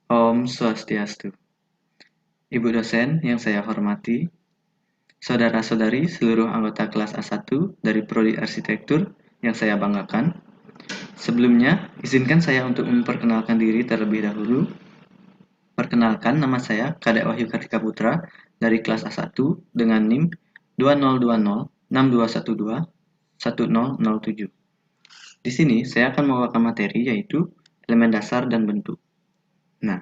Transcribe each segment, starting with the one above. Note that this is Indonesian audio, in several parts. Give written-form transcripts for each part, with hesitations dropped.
Om Swastiastu. Ibu dosen yang saya hormati, saudara-saudari seluruh anggota kelas A1 dari Prodi Arsitektur yang saya banggakan. Sebelumnya, izinkan saya untuk memperkenalkan diri terlebih dahulu. Perkenalkan, nama saya Kadek Wahyu Kartika Putra dari kelas A1 dengan NIM 202062121007. Di sini saya akan membawakan materi yaitu elemen dasar dan bentuk. Nah,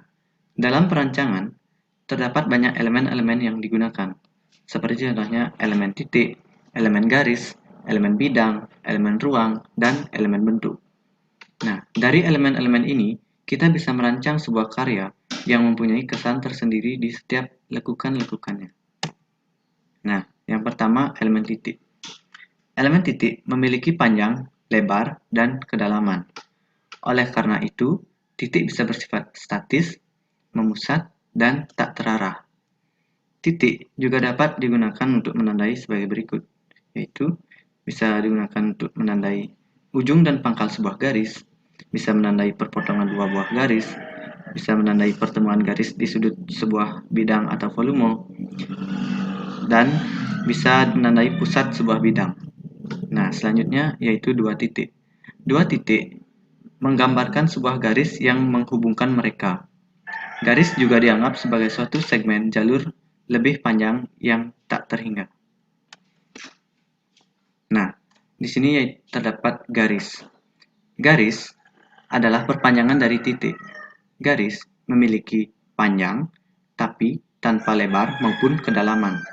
dalam perancangan, terdapat banyak elemen-elemen yang digunakan, seperti contohnya elemen titik, elemen garis, elemen bidang, elemen ruang, dan elemen bentuk. Nah, dari elemen-elemen ini, kita bisa merancang sebuah karya yang mempunyai kesan tersendiri di setiap lekukan-lekukannya. Nah, yang pertama elemen titik. Elemen titik memiliki panjang, lebar, dan kedalaman. Oleh karena itu, titik bisa bersifat statis, memusat, dan tak terarah. Titik juga dapat digunakan untuk menandai sebagai berikut, yaitu bisa digunakan untuk menandai ujung dan pangkal sebuah garis, bisa menandai perpotongan dua buah garis, bisa menandai pertemuan garis di sudut sebuah bidang atau volume, dan bisa menandai pusat sebuah bidang. Nah, selanjutnya yaitu dua titik. Dua titik menggambarkan sebuah garis yang menghubungkan mereka. Garis juga dianggap sebagai suatu segmen jalur lebih panjang yang tak terhingga. Nah, di sini terdapat garis. Garis adalah perpanjangan dari titik. Garis memiliki panjang, tapi tanpa lebar maupun kedalaman.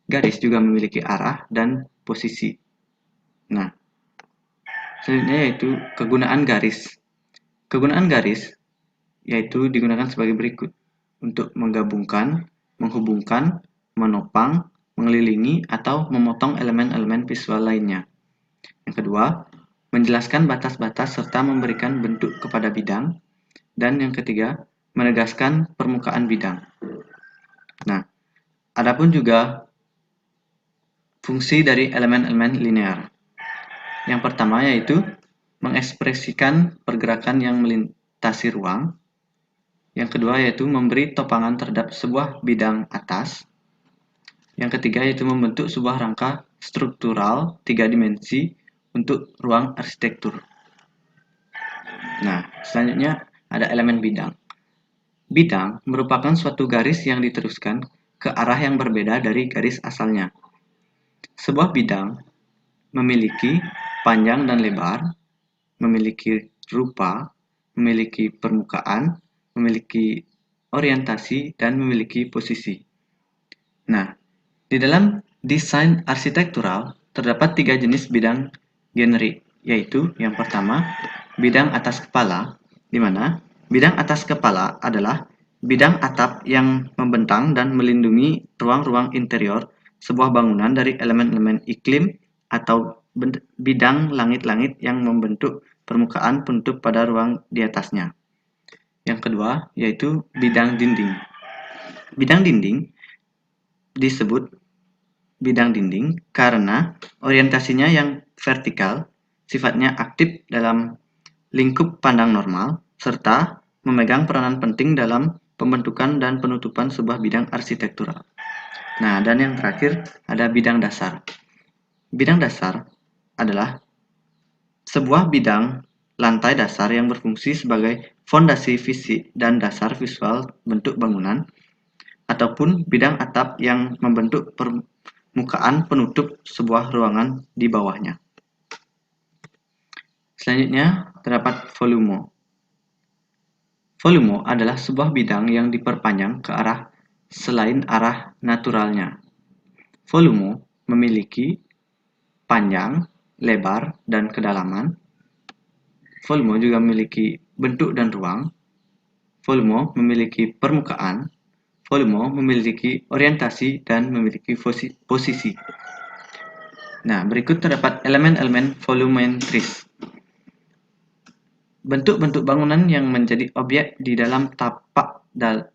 Garis juga memiliki arah dan posisi. Nah, selanjutnya yaitu kegunaan garis. Kegunaan garis yaitu digunakan sebagai berikut. Untuk menggabungkan, menghubungkan, menopang, mengelilingi, atau memotong elemen-elemen visual lainnya. Yang kedua, menjelaskan batas-batas serta memberikan bentuk kepada bidang. Dan yang ketiga, menegaskan permukaan bidang. Nah, adapun juga fungsi dari elemen-elemen linear. Yang pertama yaitu mengekspresikan pergerakan yang melintasi ruang. Yang kedua yaitu memberi topangan terhadap sebuah bidang atas. Yang ketiga yaitu membentuk sebuah rangka struktural 3 dimensi untuk ruang arsitektur. Nah, selanjutnya ada elemen bidang. Bidang merupakan suatu garis yang diteruskan ke arah yang berbeda dari garis asalnya. Sebuah bidang memiliki panjang dan lebar, memiliki rupa, memiliki permukaan, memiliki orientasi, dan memiliki posisi. Nah, di dalam desain arsitektural terdapat 3 jenis bidang generik, yaitu yang pertama, bidang atas kepala, di mana bidang atas kepala adalah bidang atap yang membentang dan melindungi ruang-ruang interior sebuah bangunan dari elemen-elemen iklim atau bidang langit-langit yang membentuk permukaan penutup pada ruang di atasnya. Yang kedua, yaitu bidang dinding. Bidang dinding disebut bidang dinding karena orientasinya yang vertikal, sifatnya aktif dalam lingkup pandang normal, serta memegang peranan penting dalam pembentukan dan penutupan sebuah bidang arsitektural. Nah, dan yang terakhir ada bidang dasar. Bidang dasar adalah sebuah bidang lantai dasar yang berfungsi sebagai fondasi fisik dan dasar visual bentuk bangunan, ataupun bidang atap yang membentuk permukaan penutup sebuah ruangan di bawahnya. Selanjutnya, terdapat volume. Volume adalah sebuah bidang yang diperpanjang ke arah selain arah naturalnya. Volume memiliki panjang, lebar, dan kedalaman. Volume juga memiliki bentuk dan ruang. Volume memiliki permukaan. Volume memiliki orientasi dan memiliki posisi. Nah, berikut terdapat elemen-elemen volumetris. Bentuk-bentuk bangunan yang menjadi objek di dalam tapak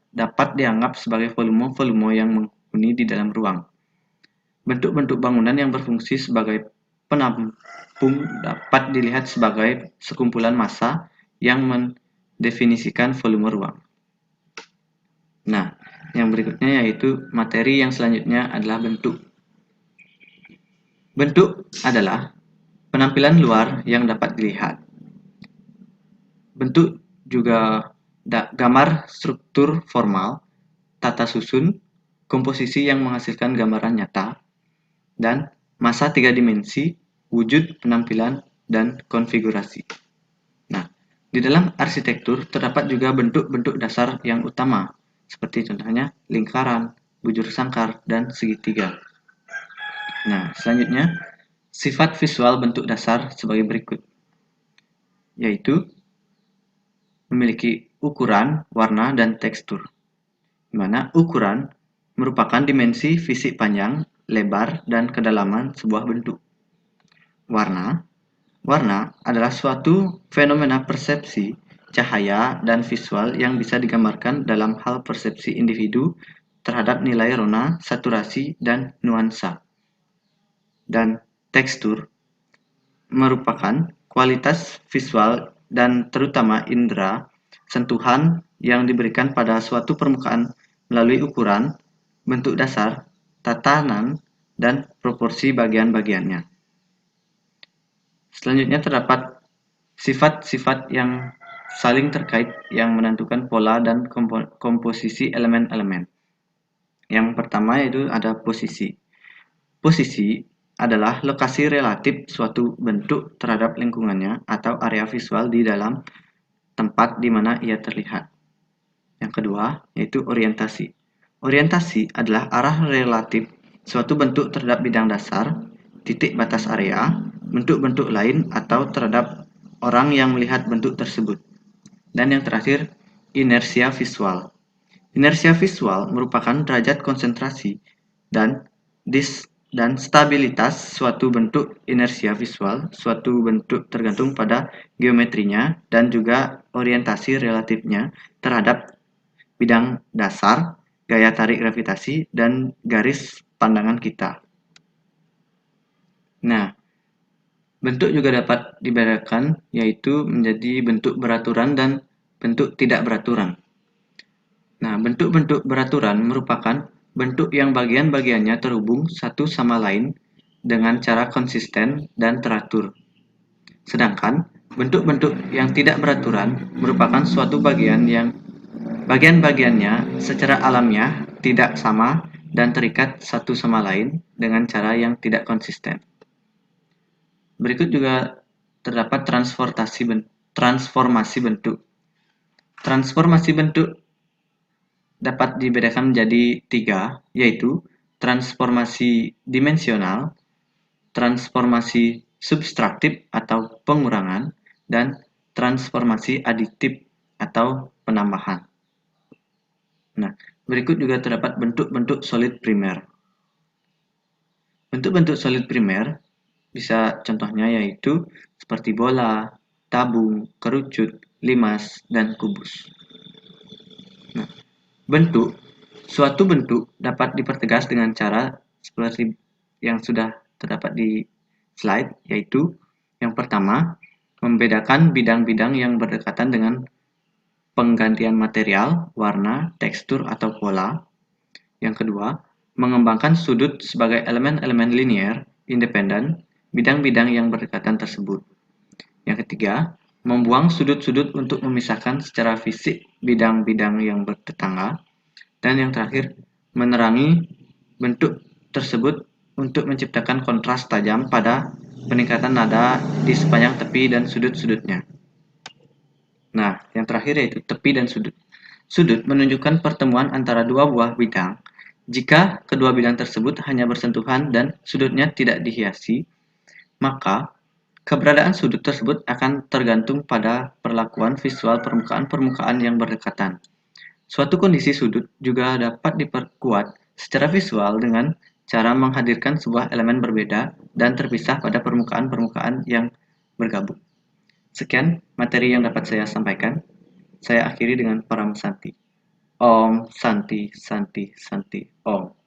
dapat dianggap sebagai volume-volume yang menghuni di dalam ruang. Bentuk-bentuk bangunan yang berfungsi sebagai penampung dapat dilihat sebagai sekumpulan massa yang mendefinisikan volume ruang. Nah, yang berikutnya yaitu materi yang selanjutnya adalah bentuk. Bentuk adalah penampilan luar yang dapat dilihat. Bentuk juga gambar struktur formal, tata susun, komposisi yang menghasilkan gambaran nyata, dan massa tiga dimensi, wujud penampilan, dan konfigurasi. Nah, di dalam arsitektur terdapat juga bentuk-bentuk dasar yang utama, seperti contohnya lingkaran, bujur sangkar, dan segitiga. Nah, selanjutnya, sifat visual bentuk dasar sebagai berikut, yaitu memiliki ukuran, warna, dan tekstur. Di mana ukuran merupakan dimensi fisik panjang, lebar, dan kedalaman sebuah bentuk. Warna adalah suatu fenomena persepsi, cahaya, dan visual yang bisa digambarkan dalam hal persepsi individu terhadap nilai rona, saturasi, dan nuansa. Dan tekstur merupakan kualitas visual dan terutama indera sentuhan yang diberikan pada suatu permukaan melalui ukuran, bentuk dasar, tatanan, dan proporsi bagian-bagiannya. Selanjutnya terdapat sifat-sifat yang saling terkait yang menentukan pola dan komposisi elemen-elemen. Yang pertama yaitu ada posisi. Posisi adalah lokasi relatif suatu bentuk terhadap lingkungannya atau area visual di dalam tempat di mana ia terlihat. Yang kedua yaitu orientasi. Orientasi adalah arah relatif suatu bentuk terhadap bidang dasar, titik batas area, bentuk-bentuk lain atau terhadap orang yang melihat bentuk tersebut. Dan yang terakhir, inersia visual. Inersia visual merupakan derajat konsentrasi dan stabilitas suatu bentuk. Inersia visual suatu bentuk tergantung pada geometrinya dan juga orientasi relatifnya terhadap bidang dasar, gaya tarik gravitasi, dan garis pandangan kita. Nah, bentuk juga dapat dibedakan yaitu menjadi bentuk beraturan dan bentuk tidak beraturan. Nah, bentuk-bentuk beraturan merupakan bentuk yang bagian-bagiannya terhubung satu sama lain dengan cara konsisten dan teratur. Sedangkan bentuk-bentuk yang tidak beraturan merupakan suatu bagian-bagiannya secara alamiah tidak sama dan terikat satu sama lain dengan cara yang tidak konsisten. Berikut juga terdapat transformasi bentuk. Transformasi bentuk dapat dibedakan menjadi tiga, yaitu transformasi dimensional, transformasi subtraktif atau pengurangan, dan transformasi aditif atau penambahan. Nah, berikut juga terdapat bentuk-bentuk solid primer. Bentuk-bentuk solid primer bisa contohnya yaitu seperti bola, tabung, kerucut, limas, dan kubus. Nah, suatu bentuk dapat dipertegas dengan cara seperti yang sudah terdapat di slide, yaitu yang pertama, membedakan bidang-bidang yang berdekatan dengan penggantian material, warna, tekstur, atau pola. Yang kedua, mengembangkan sudut sebagai elemen-elemen linier, independen, bidang-bidang yang berdekatan tersebut. Yang ketiga, membuang sudut-sudut untuk memisahkan secara fisik bidang-bidang yang bertetangga. Dan yang terakhir, menerangi bentuk tersebut untuk menciptakan kontras tajam pada peningkatan nada di sepanjang tepi dan sudut-sudutnya. Nah, yang terakhir yaitu tepi dan sudut. Sudut menunjukkan pertemuan antara dua buah bidang. Jika kedua bidang tersebut hanya bersentuhan dan sudutnya tidak dihiasi, maka keberadaan sudut tersebut akan tergantung pada perlakuan visual permukaan-permukaan yang berdekatan. Suatu kondisi sudut juga dapat diperkuat secara visual dengan cara menghadirkan sebuah elemen berbeda dan terpisah pada permukaan-permukaan yang bergabung. Sekian materi yang dapat saya sampaikan. Saya akhiri dengan Param Santi. Om Santi Santi Santi Om.